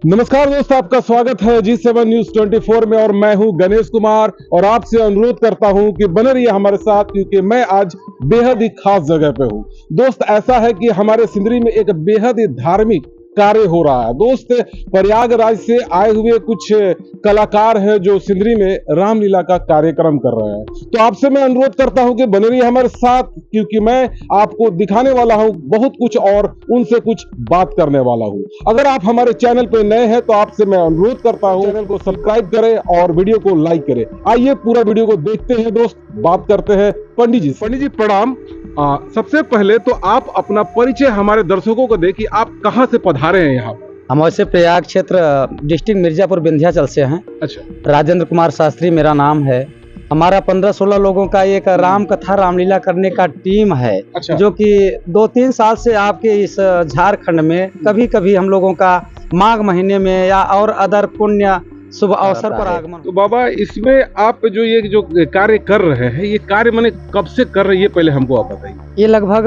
नमस्कार दोस्तों, आपका स्वागत है G7 न्यूज 24 में और मैं हूं गणेश कुमार और आपसे अनुरोध करता हूं कि बने रहिए हमारे साथ क्योंकि मैं आज बेहद ही खास जगह पे हूं। दोस्त, ऐसा है कि हमारे सिंदरी में एक बेहद ही धार्मिक कार्य हो रहा है। दोस्त, प्रयागराज से आए हुए कुछ कलाकार हैं जो सिंदरी में रामलीला का कार्यक्रम कर रहे हैं। तो आपसे मैं अनुरोध करता हूं कि बने रहिए हमारे साथ क्योंकि मैं आपको दिखाने वाला हूं बहुत कुछ और उनसे कुछ बात करने वाला हूं। अगर आप हमारे चैनल पे नए हैं तो आपसे मैं अनुरोध करता हूं चैनल को सब्सक्राइब करें और वीडियो को लाइक करें। आइए पूरा वीडियो को देखते हैं दोस्त, बात करते हैं पंडित जी। पंडित जी प्रणाम। सबसे पहले तो आप अपना परिचय हमारे दर्शकों को दें कि आप कहां से पधारे हैं यहाँ। हम वैसे प्रयाग क्षेत्र डिस्ट्रिक्ट मिर्जापुर विंध्याचल से हैं। अच्छा। राजेंद्र कुमार शास्त्री मेरा नाम है। हमारा 15-16 लोगों का एक राम कथा रामलीला करने का टीम है। अच्छा। जो कि 2-3 साल से आपके इस झारखंड में कभी कभी हम लोगों का माघ महीने में या और अदर पुण्य शुभ अवसर पर आगमन। तो बाबा, इसमें आप जो कार्य कर रहे हैं, ये कार्य मैंने कब से कर रही है, पहले हमको आप बताइए। ये लगभग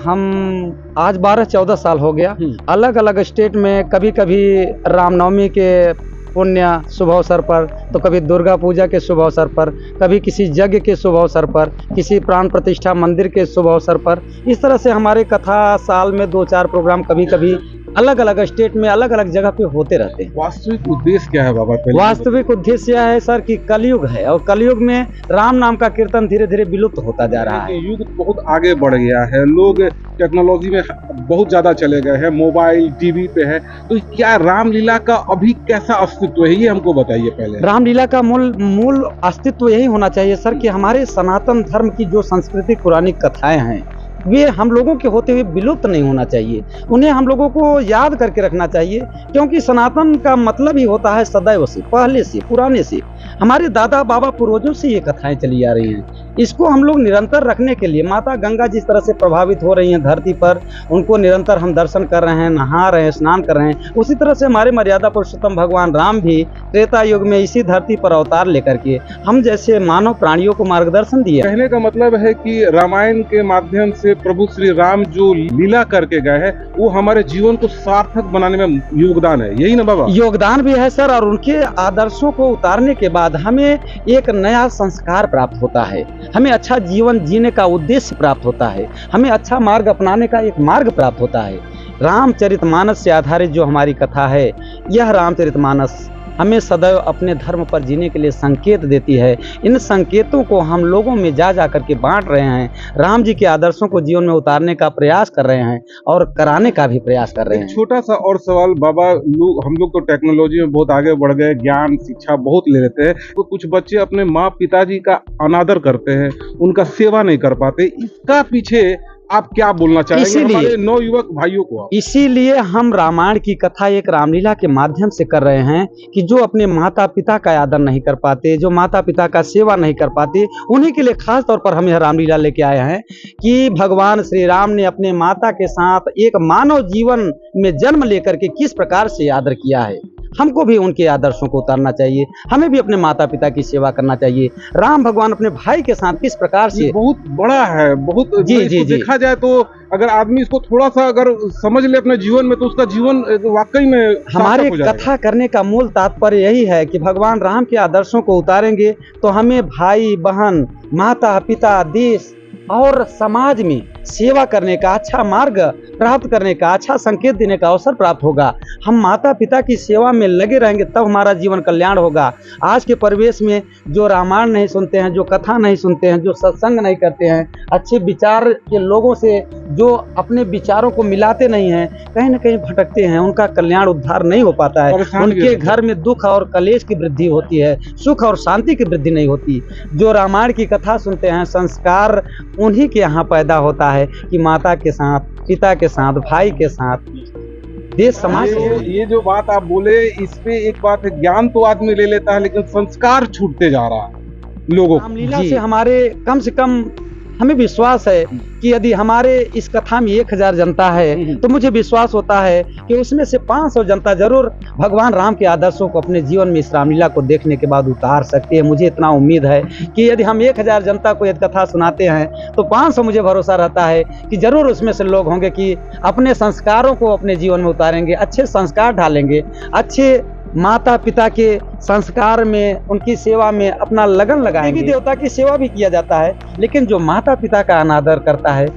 हम आज 12-14 साल हो गया। अलग अलग स्टेट में कभी कभी रामनवमी के पुण्य शुभ अवसर पर, तो कभी दुर्गा पूजा के शुभ अवसर पर, कभी किसी यज्ञ के शुभ अवसर पर, किसी प्राण प्रतिष्ठा मंदिर के शुभ अवसर पर, इस तरह से हमारे कथा साल में 2-4 प्रोग्राम कभी कभी अलग अलग स्टेट में अलग अलग जगह पे होते रहते हैं। वास्तविक उद्देश्य क्या है बाबा? वास्तविक उद्देश्य यह है सर कि कलयुग है और कलयुग में राम नाम का कीर्तन धीरे धीरे विलुप्त होता जा रहा है। युग बहुत आगे बढ़ गया है, लोग टेक्नोलॉजी में बहुत ज्यादा चले गए हैं, मोबाइल टीवी पे है। तो क्या रामलीला का अभी कैसा अस्तित्व है, ये हमको बताइए पहले। रामलीला का मूल अस्तित्व यही होना चाहिए सर कि हमारे सनातन धर्म की जो संस्कृति पुरानी कथाएं हैं वे हम लोगों के होते हुए विलुप्त नहीं होना चाहिए। उन्हें हम लोगों को याद करके रखना चाहिए क्योंकि सनातन का मतलब ही होता है सदैव से, पहले से, पुराने से, हमारे दादा बाबा पूर्वजों से ये कथाएं चली आ रही हैं। इसको हम लोग निरंतर रखने के लिए माता गंगा जिस तरह से प्रभावित हो रही हैं धरती पर, उनको निरंतर हम दर्शन कर रहे हैं, नहा रहे हैं, स्नान कर रहे हैं, उसी तरह से हमारे मर्यादा पुरुषोत्तम भगवान राम भी त्रेता युग में इसी धरती पर अवतार लेकर के हम जैसे मानव प्राणियों को मार्गदर्शन दिए। कहने का मतलब है कि रामायण के माध्यम से प्रभु श्री राम जो लीला करके गए हैं वो हमारे जीवन को सार्थक बनाने में योगदान है, यही ना बाबा? योगदान भी है सर, और उनके आदर्शों को उतारने के बाद हमें एक नया संस्कार प्राप्त होता है, हमें अच्छा जीवन जीने का उद्देश्य प्राप्त होता है, हमें अच्छा मार्ग अपनाने का एक मार्ग प्राप्त होता है। रामचरितमानस से आधारित जो हमारी कथा है, यह रामचरितमानस हमें सदैव अपने धर्म पर जीने के लिए संकेत देती है। इन संकेतों को हम लोगों में जा करके बांट रहे हैं, राम जी के आदर्शों को जीवन में उतारने का प्रयास कर रहे हैं और कराने का भी प्रयास कर रहे हैं। छोटा सा और सवाल बाबा, हम लोग तो टेक्नोलॉजी में बहुत आगे बढ़ गए, ज्ञान शिक्षा बहुत ले लेते हैं, तो कुछ बच्चे अपने माँ पिताजी का अनादर करते हैं, उनका सेवा नहीं कर पाते, इसका पीछे आप क्या बोलना चाहेंगे हमारे नवयुवक भाइयों को? इसीलिए हम रामायण की कथा एक रामलीला के माध्यम से कर रहे हैं कि जो अपने माता पिता का आदर नहीं कर पाते, जो माता पिता का सेवा नहीं कर पाते, उन्हीं के लिए खास तौर पर हम यह रामलीला लेके आए हैं कि भगवान श्री राम ने अपने माता के साथ एक मानव जीवन में जन्म लेकर के किस प्रकार से आदर किया है। हमको भी उनके आदर्शों को उतारना चाहिए, हमें भी अपने माता पिता की सेवा करना चाहिए। राम भगवान अपने भाई के साथ किस प्रकार से, बहुत बड़ा है, बहुत जी देखा जाए तो अगर आदमी इसको थोड़ा सा अगर समझ ले अपने जीवन में तो उसका जीवन वाकई में हमारे कथा करने का मूल तात्पर्य यही है कि भगवान राम के आदर्शों को उतारेंगे तो हमें भाई बहन, माता पिता, देश और समाज में सेवा करने का अच्छा मार्ग प्राप्त करने का, अच्छा संकेत देने का अवसर प्राप्त होगा। हम माता पिता की सेवा में लगे रहेंगे तब हमारा जीवन कल्याण होगा। आज के परिवेश में जो रामायण नहीं सुनते हैं, जो कथा नहीं सुनते हैं, जो सत्संग नहीं करते हैं, अच्छे विचार के लोगों से जो अपने विचारों को मिलाते नहीं हैं, कहीं न कहीं भटकते हैं, उनका कल्याण उद्धार नहीं हो पाता है। उनके घर में दुख और कलेश की वृद्धि होती है, सुख और शांति की वृद्धि नहीं होती। जो रामायण की कथा सुनते हैं, संस्कार उन्हीं के यहाँ पैदा होता है कि माता के साथ, पिता के साथ, भाई के साथ, देश समाज। ये जो बात आप बोले, इस पे एक बात है, ज्ञान तो आदमी ले लेता है लेकिन संस्कार छूटते जा रहा है लोगों को। रामलीला से हमारे कम से कम हमें विश्वास है कि यदि हमारे इस कथा में 1000 जनता है तो मुझे विश्वास होता है कि उसमें से 500 जनता जरूर भगवान राम के आदर्शों को अपने जीवन में इस रामलीला को देखने के बाद उतार सकती है। मुझे इतना उम्मीद है कि यदि हम 1000 जनता को यदि कथा सुनाते हैं तो 500 मुझे भरोसा रहता है कि जरूर उसमें से लोग होंगे कि अपने संस्कारों को अपने जीवन में उतारेंगे, अच्छे संस्कार ढालेंगे, अच्छे माता पिता के संस्कार में, उनकी सेवा में अपना लगन लगाएंगे। देवी देवता की सेवा भी किया जाता है, लेकिन जो माता पिता का अनादर करता है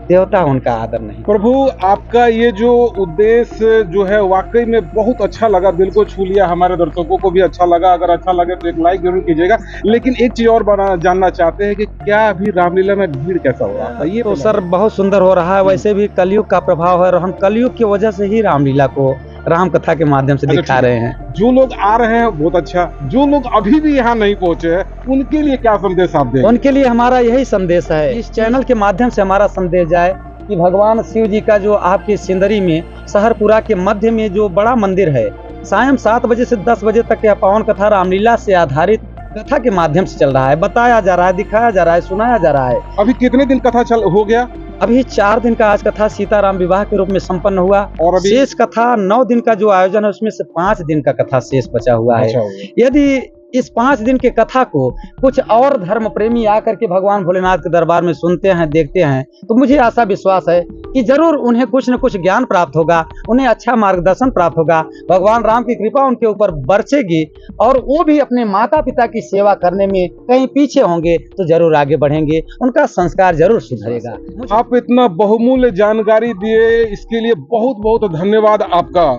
देवता उनका आदर नहीं। प्रभु, आपका ये जो उद्देश्य जो है वाकई में बहुत अच्छा लगा, दिल को छू लिया, हमारे दर्शकों को भी अच्छा लगा। अगर अच्छा लगे तो एक लाइक जरूर कीजिएगा। लेकिन एक चीज और जानना चाहते हैं कि क्या अभी रामलीला में भीड़ कैसा हो रहा है? ये तो सर बहुत सुंदर हो रहा है। वैसे भी कलयुग का प्रभाव है और हम कलयुग की वजह से ही रामलीला को राम कथा के माध्यम से दिखा रहे हैं। जो लोग आ रहे हैं बहुत अच्छा, जो लोग अभी भी यहाँ नहीं पहुँचे हैं उनके लिए क्या संदेश आप देंगे? उनके लिए हमारा यही संदेश है, इस चैनल के माध्यम से हमारा संदेश जाए कि भगवान शिव जी का जो आपकी सिंदरी में शहरपुरा के मध्य में जो बड़ा मंदिर है, सायं 7 बजे से 10 बजे तक यह पावन कथा रामलीला से आधारित कथा के माध्यम से चल रहा है। बताया जा रहा है, दिखाया जा रहा है, सुनाया जा रहा है। अभी कितने दिन कथा हो गया? अभी 4 दिन का आज कथा सीताराम विवाह के रूप में संपन्न हुआ और अभी शेष कथा 9 दिन का जो आयोजन है उसमें से 5 दिन का कथा शेष बचा हुआ है। यदि इस 5 दिन के कथा को कुछ और धर्म प्रेमी आकर के भगवान भोलेनाथ के दरबार में सुनते हैं, देखते हैं, तो मुझे आशा विश्वास है कि जरूर उन्हें कुछ न कुछ ज्ञान प्राप्त होगा, उन्हें अच्छा मार्गदर्शन प्राप्त होगा, भगवान राम की कृपा उनके ऊपर बरसेगी और वो भी अपने माता पिता की सेवा करने में कहीं पीछे होंगे तो जरूर आगे बढ़ेंगे, उनका संस्कार जरूर सुधरेगा। आप इतना बहुमूल्य जानकारी दिए, इसके लिए बहुत बहुत धन्यवाद आपका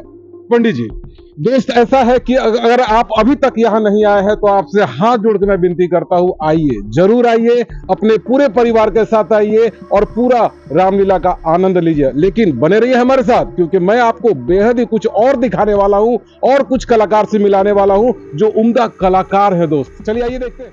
पंडित जी। दोस्त, ऐसा है कि अगर आप अभी तक यहाँ नहीं आए हैं तो आपसे हाथ जोड़ के मैं विनती करता हूँ, आइए, जरूर आइए, अपने पूरे परिवार के साथ आइए और पूरा रामलीला का आनंद लीजिए। लेकिन बने रहिए हमारे साथ, क्योंकि मैं आपको बेहद ही कुछ और दिखाने वाला हूँ और कुछ कलाकार से मिलाने वाला हूँ जो उम्दा कलाकार है। दोस्त चलिए आइए देखते हैं।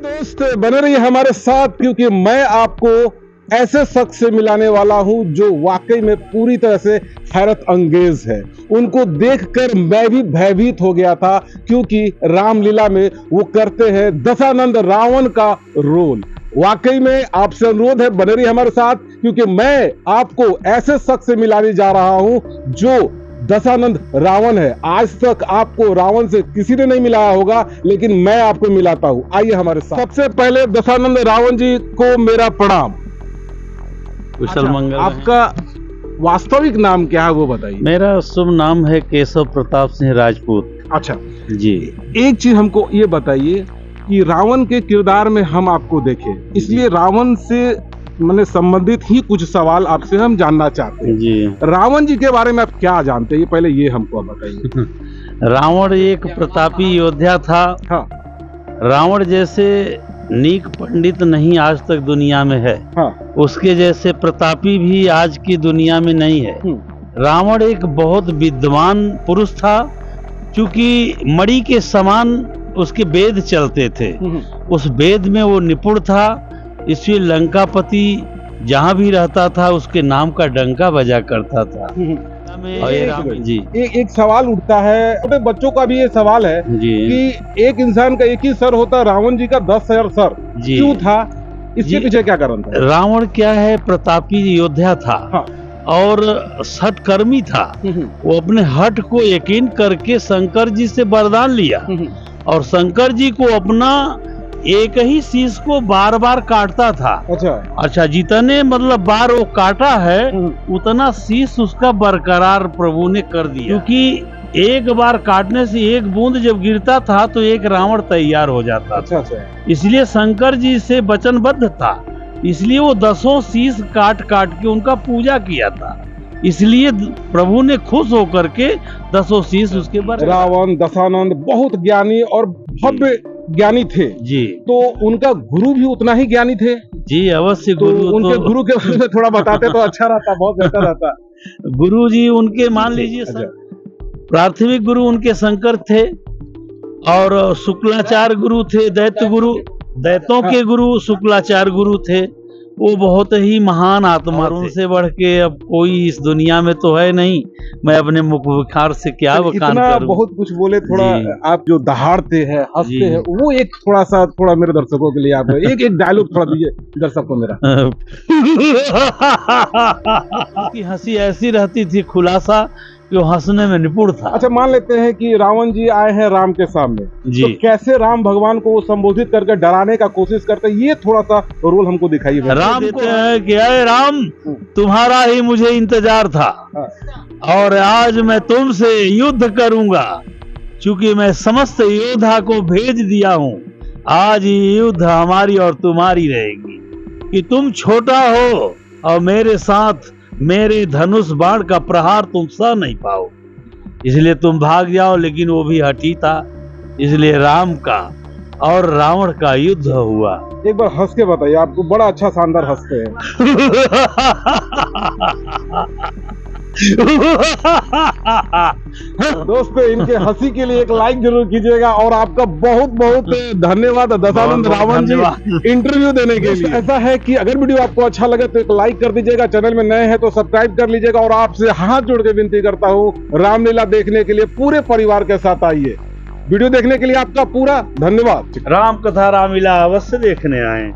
दोस्त बने रहिए हमारे साथ, क्योंकि मैं आपको ऐसे शख्स से मिलाने वाला हूं जो वाकई में पूरी तरह से हैरत अंगेज है। उनको देखकर मैं भी भयभीत हो गया था, क्योंकि रामलीला में वो करते हैं दशानंद रावण का रोल। वाकई में आपसे अनुरोध है, बने रहिए हमारे साथ, क्योंकि मैं आपको ऐसे शख्स से मिलाने जा रहा हूं जो दशानंद रावण है। आज तक आपको रावण से किसी ने नहीं मिलाया होगा, लेकिन मैं आपको मिलाता हूं। आइए हमारे साथ। सबसे पहले दशानंद रावण जी को मेरा प्रणाम। कुशल मंगल। आपका वास्तविक नाम क्या है वो बताइए। मेरा शुभ नाम है केशव प्रताप सिंह राजपूत। अच्छा जी, एक चीज हमको ये बताइए कि रावण के किरदार में हम आपको देखें, इसलिए रावण से मैंने संबंधित ही कुछ सवाल आपसे हम जानना चाहते हैं। जी, रावण जी के बारे में आप क्या जानते हैं, पहले ये हमको बताइए। रावण एक प्रतापी योद्धा था। हाँ रावण जैसे नीक पंडित नहीं आज तक दुनिया में है। हाँ। उसके जैसे प्रतापी भी आज की दुनिया में नहीं है। रावण एक बहुत विद्वान पुरुष था, क्योंकि मणि के समान उसके वेद चलते थे, उस वेद में वो निपुण था। इसलिए लंकापति जहाँ भी रहता था उसके नाम का डंका बजा करता था। जी, एक सवाल उठता है, छोटे बच्चों का भी ये सवाल है जी कि एक इंसान का एक ही सर होता है, रावण जी का 10,000 सर जी क्यों था? इसके पीछे क्या कारण था? रावण क्या है, प्रतापी योद्धा था। हाँ। और सठकर्मी था। वो अपने हठ को यकीन करके शंकर जी से वरदान लिया और शंकर जी को अपना एक ही शीश को बार बार काटता था। अच्छा, जितने मतलब बार वो काटा है उतना शीश उसका बरकरार प्रभु ने कर दिया, क्योंकि एक बार काटने से एक बूंद जब गिरता था तो एक रावण तैयार हो जाता था। इसलिए शंकर जी से वचनबद्ध था, इसलिए वो 10 शीश काट काट के उनका पूजा किया था। इसलिए प्रभु ने खुश होकर के 10 शीश उसके बाद। रावण दशानंद बहुत ज्ञानी और भव्य ज्ञानी थे जी, तो उनका गुरु भी उतना ही ज्ञानी थे जी। अवश्य तो उनके गुरु के बारे में थोड़ा बताते तो अच्छा रहता, बहुत बेहतर रहता। गुरु जी उनके मान लीजिए प्राथमिक गुरु उनके शंकर थे और शुक्लाचार्य गुरु थे, दैत्य गुरु, दैत्यों के गुरु शुक्लाचार्य गुरु थे। वो बहुत ही महान आत्मा और थे। उनसे बढ़ के अब कोई इस दुनिया में तो है नहीं। मैं अपने मुख विखार से क्या बखान इतना करूं। बहुत कुछ बोले, थोड़ा जी। आप जो दहाड़ते हैं, हंसते जी। हैं, वो एक थोड़ा मेरे दर्शकों के लिए आप एक डायलॉग थोड़ा दीजिए दर्शक को मेरा। की हंसी ऐसी रहती थी, खुलासा कि वो हंसने में निपुण था। अच्छा, मान लेते हैं कि रावण जी आए हैं राम के सामने, जी। तो कैसे राम भगवान को वो संबोधित करके डराने का कोशिश करते हैं, ये थोड़ा सा रोल हमको दिखाइए। राम को है कि अरे राम, तुम्हारा ही मुझे इंतजार था हाँ। और आज मैं तुमसे युद्ध करूंगा, क्योंकि मैं समस्त योद्धा को भेज दिया हूं। आज ये युद्ध हमारी और तुम्हारी रहेगी, कि तुम छोटा हो और मेरे साथ मेरे धनुष बाण का प्रहार तुम सह नहीं पाओ, इसलिए तुम भाग जाओ। लेकिन वो भी हठी था, इसलिए राम का और रावण का युद्ध हुआ। एक बार हंस के बताइए, आपको बड़ा अच्छा शानदार हंसते हैं। दोस्तों, इनके हंसी के लिए एक लाइक जरूर कीजिएगा और आपका बहुत बहुत धन्यवाद दशानंद रावण जी इंटरव्यू देने के लिए। ऐसा है कि अगर वीडियो आपको अच्छा लगे तो एक लाइक कर दीजिएगा, चैनल में नए हैं तो सब्सक्राइब कर लीजिएगा और आपसे हाथ जोड़ के विनती करता हूँ, रामलीला देखने के लिए पूरे परिवार के साथ आइए। वीडियो देखने के लिए आपका पूरा धन्यवाद। राम कथा रामलीला अवश्य देखने आए।